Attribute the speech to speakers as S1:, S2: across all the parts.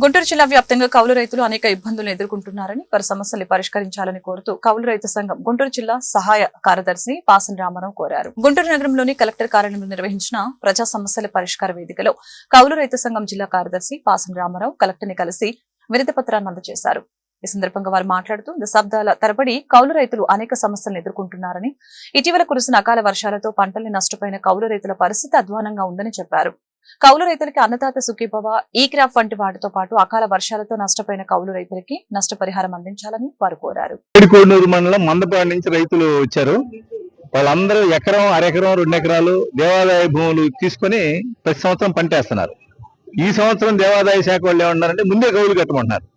S1: గుంటూరు జిల్లా వ్యాప్తంగా కౌలు రైతులు అనేక ఇబ్బందులను ఎదుర్కొంటున్నారని వారి సమస్యల్ని పరిష్కరించాలని కోరుతూ కౌలు రైతు సంఘం గుంటూరు జిల్లా సహాయ కార్యదర్శి పాసన్ రామారావు కోరారు. గుంటూరు నగరంలోని కలెక్టర్ కార్యాలయంలో నిర్వహించిన ప్రజా సమస్యల పరిష్కార వేదికలో కౌలు రైతు సంఘం జిల్లా కార్యదర్శి పాసన్ రామారావు కలెక్టర్ ని కలిసి వినతి పత్రాన్ని అందజేశారు. ఈ సందర్భంగా వారు మాట్లాడుతూ దశాబ్దాల తరబడి కౌలు రైతులు అనేక సమస్యలను ఎదుర్కొంటున్నారని, ఇటీవల కురిసిన అకాల వర్షాలతో పంటల్ని నష్టపోయిన కౌలు రైతుల పరిస్థితి అధ్వానంగా ఉందని చెప్పారు. కౌలు రైతులకి అన్నదాత సుఖీభవ, ఈ క్రాప్ వంటి వాటితో పాటు అకాల వర్షాలతో నష్టపోయిన కౌలు రైతులకి నష్టపరిహారం అందించాలని వారు కోరారు.
S2: కోడూరు మండలం మందపాడి నుంచి రైతులు వచ్చారు. వాళ్ళందరూ ఎకరం, అరెకరం, 2 ఎకరాలు దేవాదాయ భూములు తీసుకుని ప్రతి సంవత్సరం పంటేస్తున్నారు. ఈ సంవత్సరం దేవాదాయ శాఖ వాళ్ళు ఏమన్నారంటే ముందే కౌలు కట్టమంటున్నారు.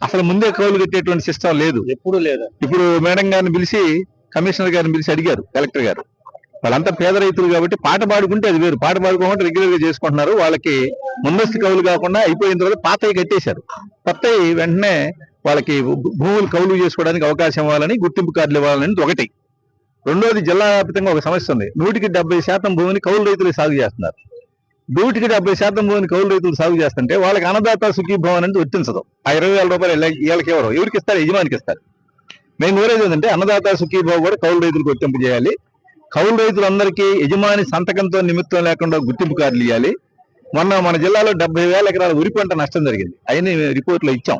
S2: అసలు ముందే కౌలు కట్టేటువంటి సిస్టమ్ లేదు, ఎప్పుడు లేదు. ఇప్పుడు మేడం గారిని పిలిచి, కమిషనర్ గారిని పిలిచి అడిగారు కలెక్టర్ గారు. వాళ్ళంతా పేద రైతులు కాబట్టి పాట పాడుకుంటే అది వేరు, పాట పాడుకోకుండా రెగ్యులర్ గా చేసుకుంటున్నారు. వాళ్ళకి ముందస్తు కౌలు కాకుండా అయిపోయిన తర్వాత పాతవి కట్టేశారు. కొత్తవి వెంటనే వాళ్ళకి భూములు కౌలు చేసుకోవడానికి అవకాశం ఇవ్వాలని, గుర్తింపు కార్డులు ఇవ్వాలని ఒకటి. రెండోది, జిల్లా వ్యాప్తంగా ఒక సమస్య ఉంది. 100% భూమిని కౌలు రైతులు సాగు చేస్తున్నారు. 170% భూమిని కౌలు రైతులు సాగు చేస్తుంటే వాళ్ళకి అన్నదాత సుఖీభవన్ అనేది వర్తించదు. ఆ 20,000 రూపాయలు వీళ్ళకి ఎవరికి ఇస్తారు? యజమానికి ఇస్తారు. మేము కోరేది ఏంటంటే అన్నదాత సుఖీభావ కూడా కౌలు రైతులకు వర్తింపు చేయాలి. కౌలు రైతులందరికీ యజమాని సంతకంతో నిమిత్తం లేకుండా గుర్తింపు కార్డులు ఇవ్వాలి. మన జిల్లాలో 70,000 ఎకరాల ఉరి పంట నష్టం జరిగింది. అయినా రిపోర్ట్లో ఇచ్చాం.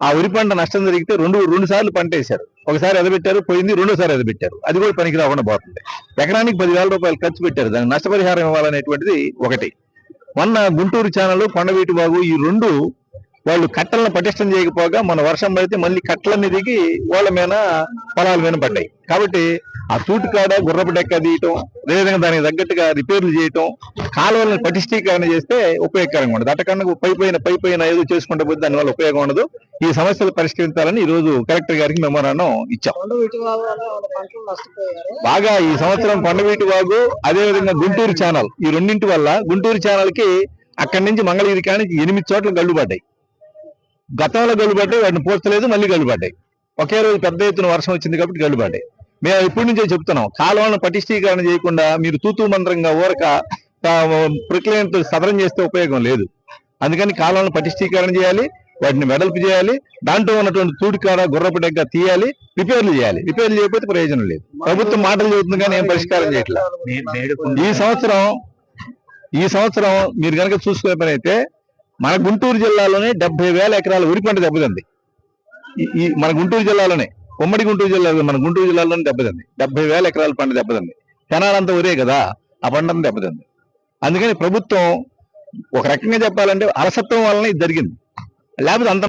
S2: ఆ ఉరి పంట నష్టం జరిగితే రెండు సార్లు పంట వేశారు. ఒకసారి ఎదబెట్టారు, పోయింది. రెండోసారి ఎదబెట్టారు, అది కూడా పనికి రాకుండా పోతుంది. ఎకరానికి 10,000 రూపాయలు ఖర్చు పెట్టారు. దానికి నష్టపరిహారం ఇవ్వాలనేటువంటిది ఒకటి. మొన్న గుంటూరు ఛానల్, కొండవీటి బాగు, ఈ రెండు వాళ్ళు కట్టలను పటిష్టం చేయకపోగా మన వర్షం పడితే మళ్ళీ కట్టలన్నీ దిగి వాళ్ళ మీద పొలాల మీద పడ్డాయి. కాబట్టి ఆ తూటికాడ గుర్రపు డెక్క తీయటం, అదేవిధంగా దానికి తగ్గట్టుగా రిపేర్లు చేయటం, కాలువలను పటిష్టీకరణ చేస్తే ఉపయోగకరంగా ఉండదు. అటకన్నా పైపైన ఏదో చేసుకుంటే పోతే దానివల్ల ఉపయోగం ఉండదు. ఈ సమస్యలు పరిష్కరించాలని ఈ రోజు కలెక్టర్ గారికి మెమోరాండం ఇచ్చాం. బాగా ఈ సంవత్సరం కొండవీటి వాగు, అదేవిధంగా గుంటూరు ఛానల్, ఈ రెండింటి వల్ల గుంటూరు ఛానల్ కి అక్కడి నుంచి మంగళగిరి కానీ 8 చోట్ల గళ్ళు పడ్డాయి. గతంలో గళ్ళు పడ్డాయి, వాటిని పోర్చలేదు, మళ్ళీ గళ్ళు పడ్డాయి. ఒకే రోజు పెద్ద ఎత్తున వర్షం వచ్చింది కాబట్టి గళ్ళు పడ్డాయి. మేము ఇప్పటి నుంచే చెప్తున్నాం, కాలువలను పటిష్టీకరణ చేయకుండా మీరు తూతూ మంత్రంగా ఊరక ప్రక్రియతో సదరం చేస్తే ఉపయోగం లేదు. అందుకని కాలువలను పటిష్టీకరణ చేయాలి, వాటిని వెడల్పు చేయాలి, దాంట్లో ఉన్నటువంటి తూటికాడ గుర్రపు డెక్క తీయాలి, రిపేర్లు చేయాలి. రిపేర్లు చేయకపోతే ప్రయోజనం లేదు. ప్రభుత్వం మాటలు చెబుతుంది కానీ ఏం పరిష్కారం చేయట్లేదు. ఈ సంవత్సరం మీరు కనుక చూసుకునే పని అయితే మన గుంటూరు జిల్లాలోనే 70,000 ఎకరాల ఉరి పంట దెబ్బతింది. మన గుంటూరు జిల్లాలోనే, ఉమ్మడి గుంటూరు జిల్లాలో, మన గుంటూరు జిల్లాలోనే దెబ్బతింది. 70,000 ఎకరాల పంట దెబ్బతింది. తెనాలంతా ఒరే కదా, ఆ పంట దెబ్బతింది. అందుకని ప్రభుత్వం ఒక రకంగా చెప్పాలంటే అలసత్వం వలన ఇది జరిగింది. లేకపోతే అంత